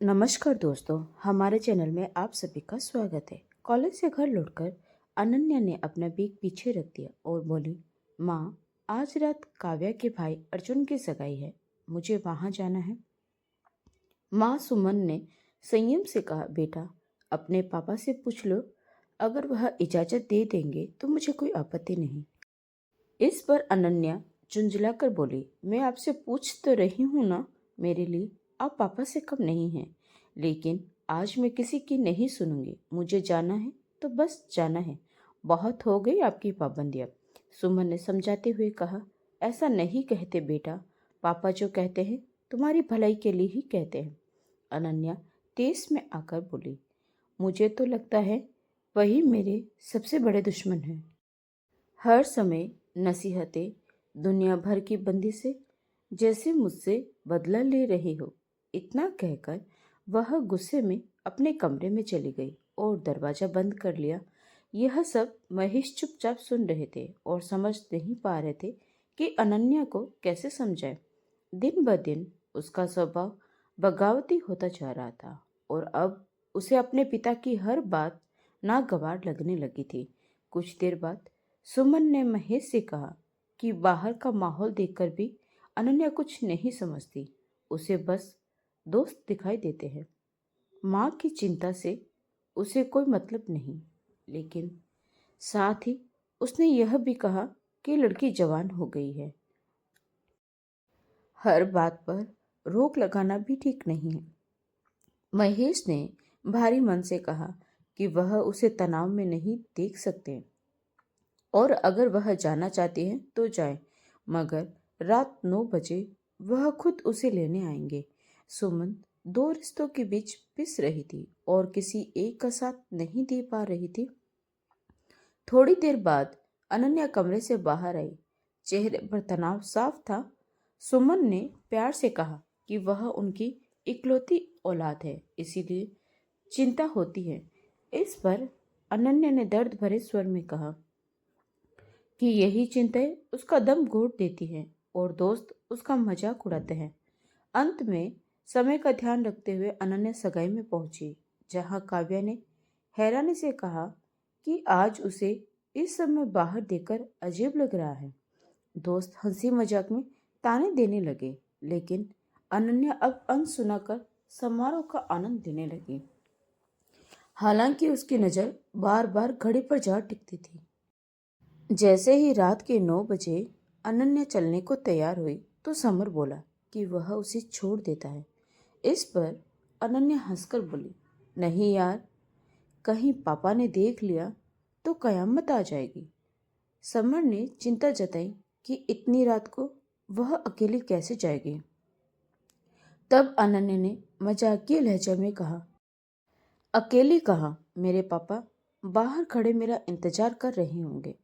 नमस्कार दोस्तों, हमारे चैनल में आप सभी का स्वागत है। कॉलेज से घर लौटकर अनन्या ने अपना बैग पीछे रख दिया और बोली, माँ, आज रात काव्या के भाई अर्जुन की सगाई है, मुझे वहाँ जाना है। माँ सुमन ने संयम से कहा, बेटा, अपने पापा से पूछ लो, अगर वह इजाज़त दे देंगे तो मुझे कोई आपत्ति नहीं। इस पर अनन्या झुंझलाकर बोली, मैं आपसे पूछ तो रही हूँ ना, मेरे लिए आप पापा से कम नहीं हैं, लेकिन आज मैं किसी की नहीं सुनूंगी। मुझे जाना है तो बस जाना है, बहुत हो गई आपकी पाबंदियाँ। सुमन ने समझाते हुए कहा, ऐसा नहीं कहते बेटा, पापा जो कहते हैं तुम्हारी भलाई के लिए ही कहते हैं। अनन्या तेज में आकर बोली, मुझे तो लगता है वही मेरे सबसे बड़े दुश्मन हैं। हर समय नसीहतें, दुनिया भर की बंदी से जैसे मुझसे बदला ले रही हो। इतना कहकर वह गुस्से में अपने कमरे में चली गई और दरवाजा बंद कर लिया। यह सब महेश चुपचाप सुन रहे थे और समझ नहीं पा रहे थे कि अनन्या को कैसे समझाए। दिन ब दिन उसका स्वभाव बगावती होता जा रहा था और अब उसे अपने पिता की हर बात नागवार लगने लगी थी। कुछ देर बाद सुमन ने महेश से कहा कि बाहर का माहौल देखकर भी अनन्या कुछ नहीं समझती, उसे बस दोस्त दिखाई देते हैं। माँ की चिंता से उसे कोई मतलब नहीं, लेकिन साथ ही उसने यह भी कहा कि लड़की जवान हो गई है, हर बात पर रोक लगाना भी ठीक नहीं है। महेश ने भारी मन से कहा कि वह उसे तनाव में नहीं देख सकते और अगर वह जाना चाहती है तो जाए, मगर रात 9 बजे वह खुद उसे लेने आएंगे। सुमन दो रिश्तों के बीच पिस रही थी और किसी एक का साथ नहीं दे पा रही थी। थोड़ी देर बाद अनन्या कमरे से बाहर आई, चेहरे पर तनाव साफ था। सुमन ने प्यार से कहा कि वह उनकी इकलौती औलाद है, इसीलिए चिंता होती है। इस पर अनन्या ने दर्द भरे स्वर में कहा कि यही चिंताएं उसका दम घोट देती हैं और दोस्त उसका मजाक उड़ाते हैं। अंत में समय का ध्यान रखते हुए अनन्या सगाई में पहुंची, जहां काव्या ने हैरानी से कहा कि आज उसे इस समय बाहर देखकर अजीब लग रहा है। दोस्त हंसी मजाक में ताने देने लगे, लेकिन अनन्या अब अनसुना कर समारोह का आनंद लेने लगी। हालांकि उसकी नजर बार बार घड़ी पर जा टिकती थी। जैसे ही रात के 9 बजे अनन्या चलने को तैयार हुई तो समर बोला कि वह उसे छोड़ देता है। इस पर अनन्या हंसकर बोली, नहीं यार, कहीं पापा ने देख लिया तो कयामत आ जाएगी। समर ने चिंता जताई कि इतनी रात को वह अकेली कैसे जाएगी। तब अनन्या ने मजाकिया लहजा में कहा, अकेली कहाँ, मेरे पापा बाहर खड़े मेरा इंतजार कर रहे होंगे।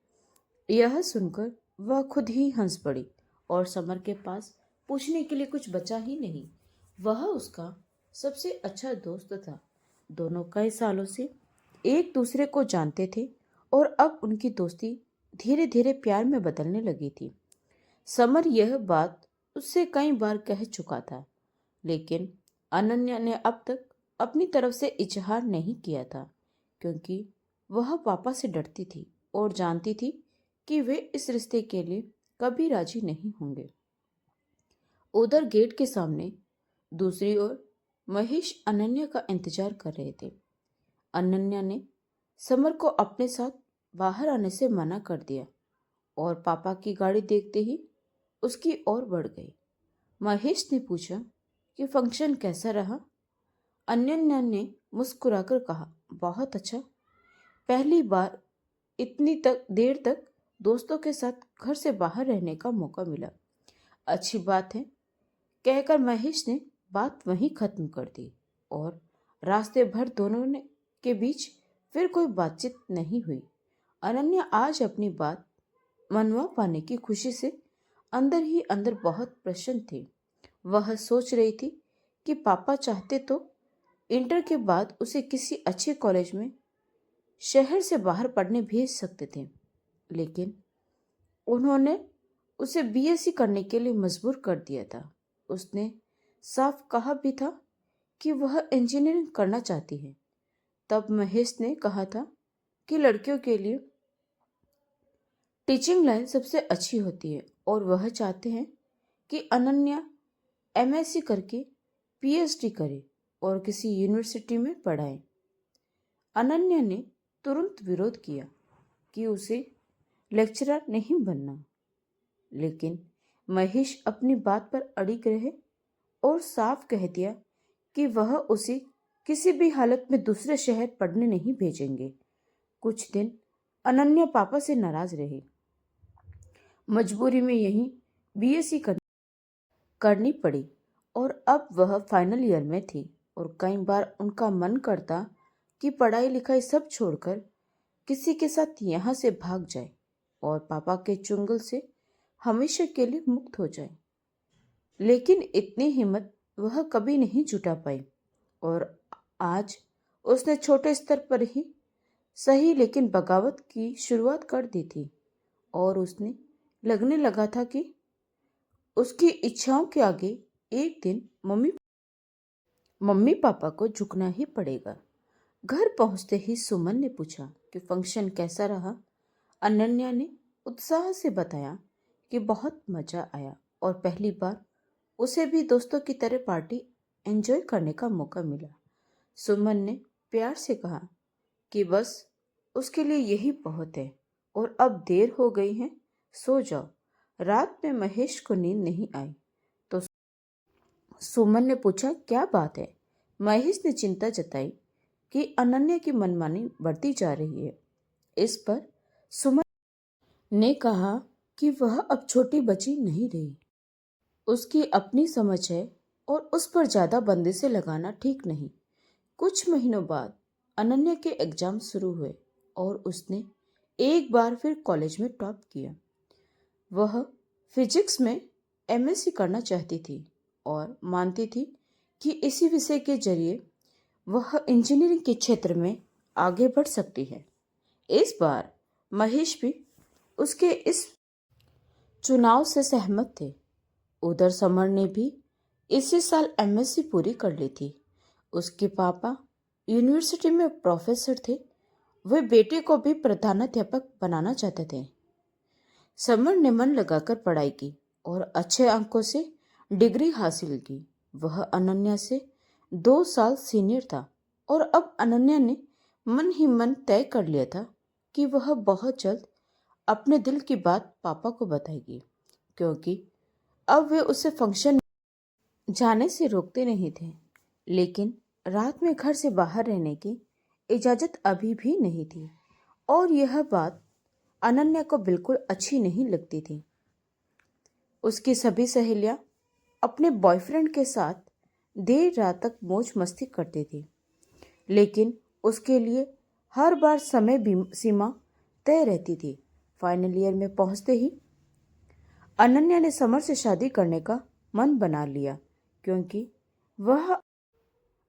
यह सुनकर वह खुद ही हंस पड़ी और समर के पास पूछने के लिए कुछ बचा ही नहीं। वह उसका सबसे अच्छा दोस्त था। दोनों कई सालों से एक दूसरे को जानते थे और अब उनकी दोस्ती धीरे धीरे प्यार में बदलने लगी थी। समर यह बात उससे कई बार कह चुका था, लेकिन अनन्या ने अब तक अपनी तरफ से इजहार नहीं किया था, क्योंकि वह पापा से डरती थी और जानती थी कि वे इस रिश्ते के लिए कभी राजी नहीं होंगे। उधर गेट के सामने दूसरी ओर महेश अनन्या का इंतजार कर रहे थे। अनन्या ने समर को अपने साथ बाहर आने से मना कर दिया और पापा की गाड़ी देखते ही उसकी ओर बढ़ गई। महेश ने पूछा कि फंक्शन कैसा रहा। अनन्या ने मुस्कुराकर कहा, बहुत अच्छा, पहली बार इतनी तक देर तक दोस्तों के साथ घर से बाहर रहने का मौका मिला। अच्छी बात है, कहकर महेश ने बात वहीं खत्म कर दी और रास्ते भर दोनों ने के बीच फिर कोई बातचीत नहीं हुई। अनन्या आज अपनी बात मनवा पाने की खुशी से अंदर ही अंदर बहुत प्रसन्न थी। वह सोच रही थी कि पापा चाहते तो इंटर के बाद उसे किसी अच्छे कॉलेज में शहर से बाहर पढ़ने भेज सकते थे, लेकिन उन्होंने उसे बीएससी करने के लिए मजबूर कर दिया था। उसने साफ कहा भी था कि वह इंजीनियरिंग करना चाहती है। तब महेश ने कहा था कि लड़कियों के लिए टीचिंग लाइन सबसे अच्छी होती है और वह चाहते हैं कि अनन्या एमएससी करके पीएचडी करे और किसी यूनिवर्सिटी में पढ़ाए। अनन्या ने तुरंत विरोध किया कि उसे लेक्चरर नहीं बनना, लेकिन महेश अपनी बात पर अड़िग रहे और साफ कह दिया कि वह उसे किसी भी हालत में दूसरे शहर पढ़ने नहीं भेजेंगे। कुछ दिन अनन्या पापा से नाराज रही। मजबूरी में यहीं बीएससी करनी पड़ी और अब वह फाइनल ईयर में थी और कई बार उनका मन करता कि पढ़ाई लिखाई सब छोड़कर किसी के साथ यहाँ से भाग जाए और पापा के चुंगल से हमेशा के लिए मुक्त हो जाए। लेकिन इतनी हिम्मत वह कभी नहीं जुटा पाई और आज उसने छोटे स्तर पर ही सही लेकिन बगावत की शुरुआत कर दी थी और उसने लगने लगा था कि उसकी इच्छाओं के आगे एक दिन मम्मी पापा को झुकना ही पड़ेगा। घर पहुंचते ही सुमन ने पूछा कि फंक्शन कैसा रहा। अनन्या ने उत्साह से बताया कि बहुत मजा आया और पहली बार उसे भी दोस्तों की तरह पार्टी एंजॉय करने का मौका मिला। सुमन ने प्यार से कहा कि बस उसके लिए यही बहुत है और अब देर हो गई है, सो जाओ। रात में महेश को नींद नहीं आई तो सुमन ने पूछा क्या बात है। महेश ने चिंता जताई कि अनन्या की मनमानी बढ़ती जा रही है। इस पर सुमन ने कहा कि वह अब छोटी बच्ची नहीं रही, उसकी अपनी समझ है और उस पर ज्यादा बंदिशें लगाना ठीक नहीं। कुछ महीनों बाद अनन्या के एग्जाम शुरू हुए और उसने एक बार फिर कॉलेज में टॉप किया। वह फिजिक्स में एमएससी करना चाहती थी और मानती थी कि इसी विषय के जरिए वह इंजीनियरिंग के क्षेत्र में आगे बढ़ सकती है। इस बार महेश भी उसके इस चुनाव से सहमत थे। उधर समर ने भी इसी साल एमएससी पूरी कर ली थी। उसके पापा यूनिवर्सिटी में प्रोफेसर थे। वे बेटे को भी प्रधानाध्यापक बनाना चाहते थे। समर ने मन लगाकर पढ़ाई की और अच्छे अंकों से डिग्री हासिल की। वह अनन्या से 2 साल सीनियर था और अब अनन्या ने मन ही मन तय कर लिया था कि वह बहुत जल्द अपने दिल की बात पापा को बताएगी, क्योंकि अब वे उसे फंक्शन जाने से रोकते नहीं थे, लेकिन रात में घर से बाहर रहने की इजाजत अभी भी नहीं थी और यह बात अनन्या को बिल्कुल अच्छी नहीं लगती थी। उसकी सभी सहेलियां अपने बॉयफ्रेंड के साथ देर रात तक मौज मस्ती करती थी, लेकिन उसके लिए हर बार समय सीमा तय रहती थी। फाइनल ईयर में पहुंचते ही अनन्या ने समर से शादी करने का मन बना लिया, क्योंकि वह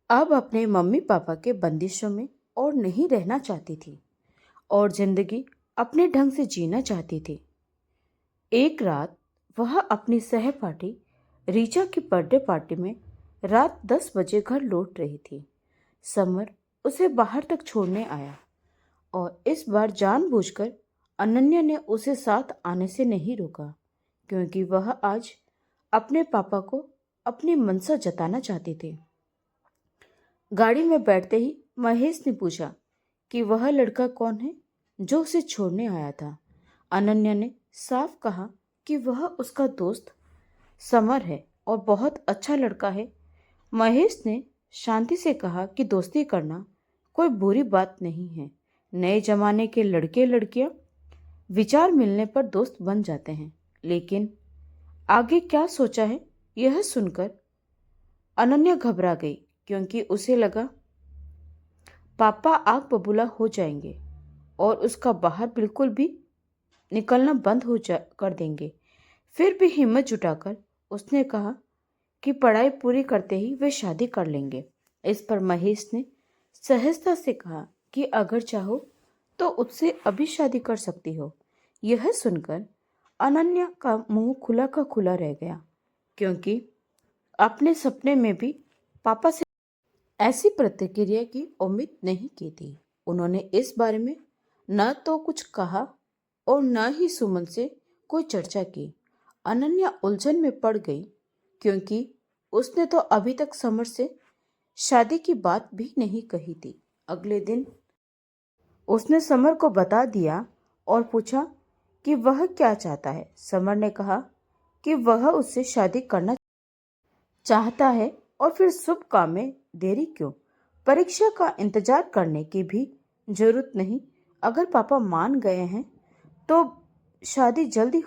अब अपने मम्मी पापा के बंदिशों में और नहीं रहना चाहती थी और जिंदगी अपने ढंग से जीना चाहती थी। एक रात वह अपनी सहपाठी रीचा की बर्थडे पार्टी में रात 10 बजे घर लौट रही थी। समर उसे बाहर तक छोड़ने आया और इस बार जानबूझकर अनन्या ने उसे साथ आने से नहीं रोका, क्योंकि वह आज अपने पापा को अपनी मनसा जताना चाहती थी। गाड़ी में बैठते ही महेश ने पूछा कि वह लड़का कौन है जो उसे छोड़ने आया था। अनन्या ने साफ कहा कि वह उसका दोस्त समर है और बहुत अच्छा लड़का है। महेश ने शांति से कहा कि दोस्ती करना कोई बुरी बात नहीं है। नए जमाने के लड़के लड़कियां विचार मिलने पर दोस्त बन जाते हैं, लेकिन आगे क्या सोचा है यह सुनकर अनन्या घबरा गई, क्योंकि उसे लगा पापा आग बबूला हो जाएंगे और उसका बाहर बिल्कुल भी निकलना बंद कर देंगे। फिर भी हिम्मत जुटाकर उसने कहा कि पढ़ाई पूरी करते ही वे शादी कर लेंगे। इस पर महेश ने सहजता से कहा कि अगर चाहो तो उससे अभी शादी कर सकती हो। यह सुनकर अनन्या का मुंह खुला का खुला रह गया, क्योंकि अपने सपने में भी पापा से ऐसी प्रतिक्रिया की उम्मीद नहीं की थी। उन्होंने इस बारे में न तो कुछ कहा और न ही सुमन से कोई चर्चा की। अनन्या उलझन में पड़ गई क्योंकि उसने तो अभी तक समर से शादी की बात भी नहीं कही थी। अगले दिन उसने समर को बता दिया और पूछा कि वह क्या चाहता है। समर ने कहा कि वह उससे शादी करना चाहता है और फिर शुभ काम में देरी क्यों? परीक्षा का इंतजार करने की भी जरूरत नहीं। अगर पापा मान गए हैं तो शादी जल्दी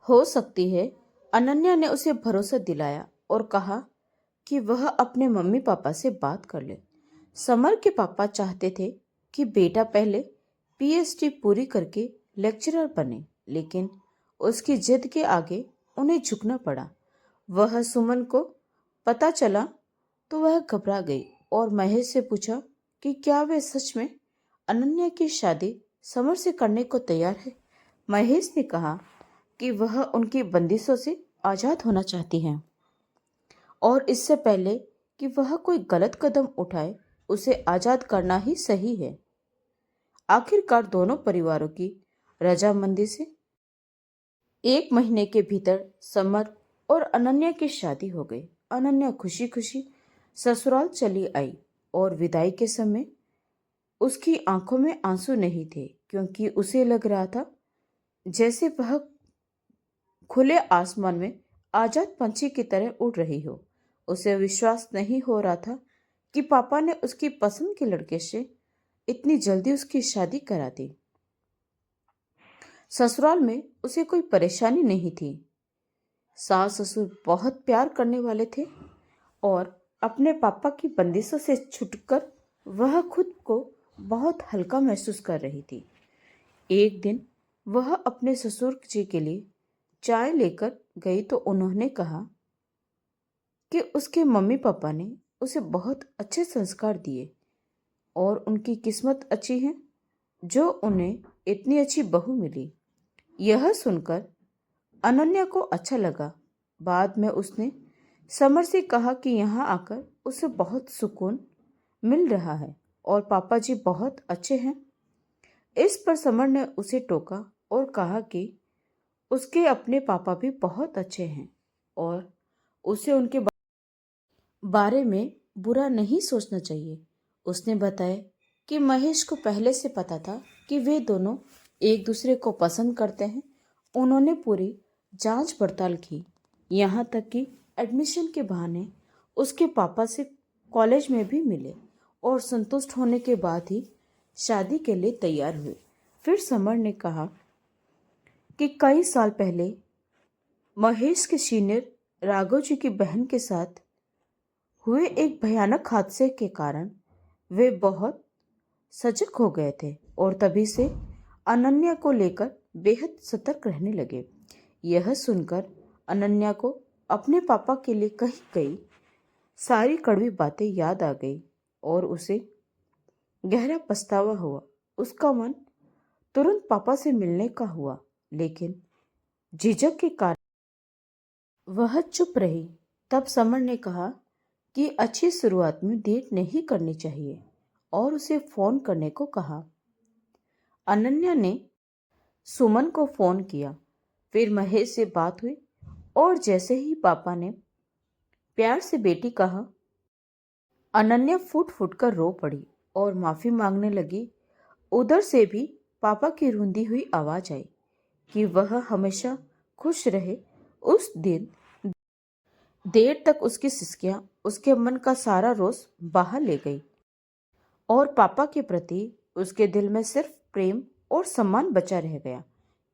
हो सकती है। अनन्या ने उसे भरोसा दिलाया और कहा कि वह अपने मम्मी पापा से बात कर ले। समर के पापा चाहते थे कि बेटा पहले पीएचडी पूरी करके लेक्चरर बने, लेकिन उसकी जिद के आगे उन्हें झुकना पड़ा। वह सुमन को पता चला तो वह घबरा गई और महेश से पूछा कि क्या वे सच में अनन्या की शादी समर से करने को तैयार है। महेश ने कहा कि वह उनकी बंदिशों से आजाद होना चाहती हैं और इससे पहले कि वह कोई गलत कदम उठाए उसे आजाद करना ही सही है। आखिरकार दोनों परिवारों की रजामंदी से 1 महीने के भीतर समर और अनन्या की शादी हो गई। अनन्या खुशी खुशी ससुराल चली आई और विदाई के समय उसकी आंखों में आंसू नहीं थे क्योंकि उसे लग रहा था जैसे वह खुले आसमान में आजाद पंछी की तरह उड़ रही हो। उसे विश्वास नहीं हो रहा था कि पापा ने उसकी पसंद के लड़के से इतनी जल्दी उसकी शादी करा दी। ससुराल में उसे कोई परेशानी नहीं थी। सास ससुर बहुत प्यार करने वाले थे और अपने पापा की बंदिशों से छुटकर वह खुद को बहुत हल्का महसूस कर रही थी। एक दिन वह अपने ससुर जी के लिए चाय लेकर गई तो उन्होंने कहा कि उसके मम्मी पापा ने उसे बहुत अच्छे संस्कार दिए और उनकी किस्मत अच्छी है जो उन्हें इतनी अच्छी बहू मिली। यह सुनकर अनन्या को अच्छा लगा। बाद में उसने समर से कहा कि यहाँ आकर उसे बहुत सुकून मिल रहा है और पापा जी बहुत अच्छे हैं। इस पर समर ने उसे टोका और कहा कि उसके अपने पापा भी बहुत अच्छे हैं और उसे उनके बारे में बुरा नहीं सोचना चाहिए। उसने बताया कि महेश को पहले से पता था कि वे दोनों एक दूसरे को पसंद करते हैं। उन्होंने पूरी जांच पड़ताल की, यहाँ तक कि एडमिशन के बहाने उसके पापा से कॉलेज में भी मिले और संतुष्ट होने के बाद ही शादी के लिए तैयार हुए। फिर समर ने कहा कि कई साल पहले महेश के सीनियर राघव जी की बहन के साथ हुए एक भयानक हादसे के कारण वे बहुत सजग हो गए थे और तभी से अनन्या को लेकर बेहद सतर्क रहने लगे। यह सुनकर अनन्या को अपने पापा के लिए कही गई सारी कड़वी बातें याद आ गई और उसे गहरा पछतावा हुआ। उसका मन तुरंत पापा से मिलने का हुआ, लेकिन झिझक के कारण वह चुप रही। तब समर ने कहा कि अच्छी शुरुआत में डेट नहीं करनी चाहिए और उसे फोन करने को कहा। अनन्या ने सुमन को फोन किया, फिर महेश से बात हुई और जैसे ही पापा ने प्यार से बेटी कहा, अनन्या फूट फूट कर रो पड़ी और माफी मांगने लगी। उधर से भी पापा की रूंधी हुई आवाज आई कि वह हमेशा खुश रहे। उस दिन देर तक उसकी सिसकियां उसके मन का सारा रोष बाहर ले गई और पापा के प्रति उसके दिल में सिर्फ प्रेम और सम्मान बचा रह गया।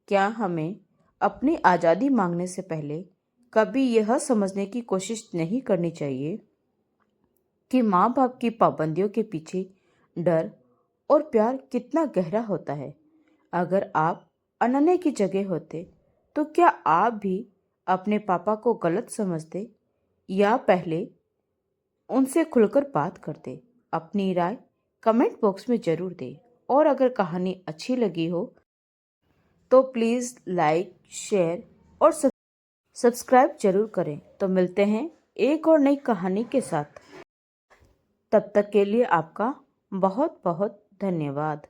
क्या हमें अपनी आज़ादी मांगने से पहले कभी यह समझने की कोशिश नहीं करनी चाहिए कि माँ बाप की पाबंदियों के पीछे डर और प्यार कितना गहरा होता है? अगर आप अनन्या की जगह होते तो क्या आप भी अपने पापा को गलत समझते या पहले उनसे खुलकर बात करते? अपनी राय कमेंट बॉक्स में जरूर दें और अगर कहानी अच्छी लगी हो तो प्लीज़ लाइक, शेयर और सब्सक्राइब जरूर करें। तो मिलते हैं एक और नई कहानी के साथ। तब तक के लिए आपका बहुत बहुत धन्यवाद।